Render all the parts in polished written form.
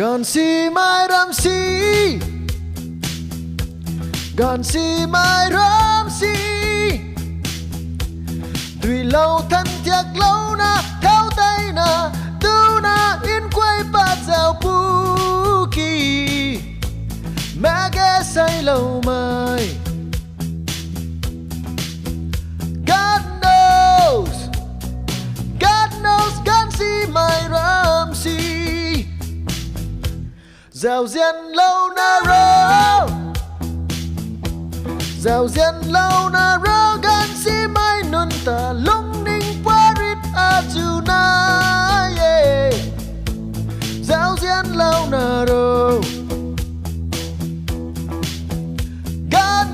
Gần si mai đắm si, gần si mai đắm si. Tuy lâu thân thiết lâu na cao tay na tu na in quay ba dạo bu kỳ mẹ ghé say lâu mai. God knows gần si mai đắm si. Dạo duyên lâu na rô, dạo duyên lâu na rô gần si mai nun ta lung ninh parit a chu na yeah. Dạo duyên lâu na rô. God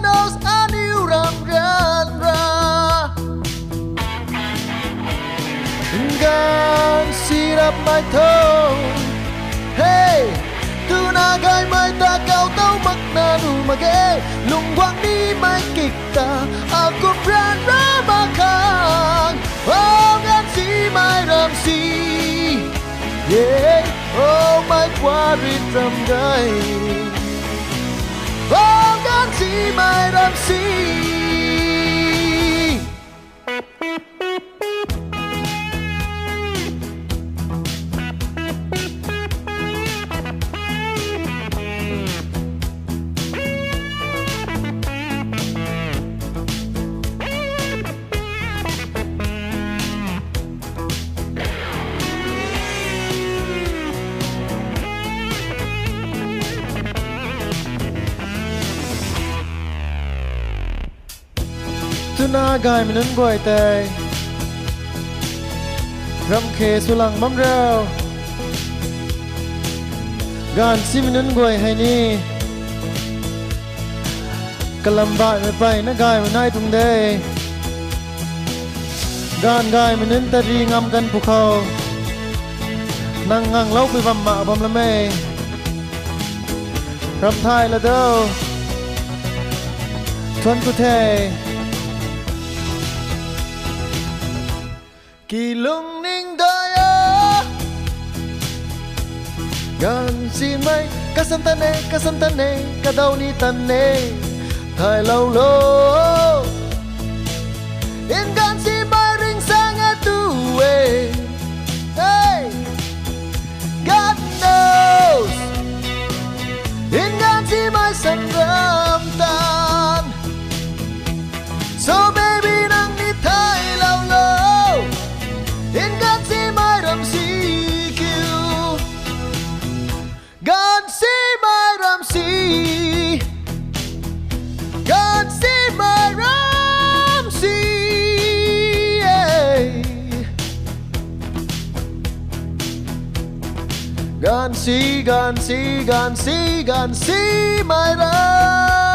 knows anh yêu ram ran ra. Gan si đắp mai thâu hey tu na gai mai ta cao tau mak na nu mage lung quang đi mai kịch ta aku ran ra ma khang oh gan si mai ram si yeah oh mai qua rit ram gai oh gan si mai ram si. Tu na gai mình nâng quay tay ram khe su lang bấm rêu gan si mình nâng quay hay ni kalam bại mày bay na gai mình nai tung đây gan gai mình nâng ta ri ngam kan pu khâu nang ngang lâu bị bầm mạ bầm la mê ram thai là đâu thuần tu thề kỳ lung ninh đời á gần si mai ca san tan nê ca đâu ni tan nê thời lâu lâu in gần si mai ring sang nghe tu về hey God knows in gần si mai san ram tan so baby nang ni thời lâu lâu in gần si mai ram si kêu gần si mai ram si gần si mai ram si yeah. Gần si mai ram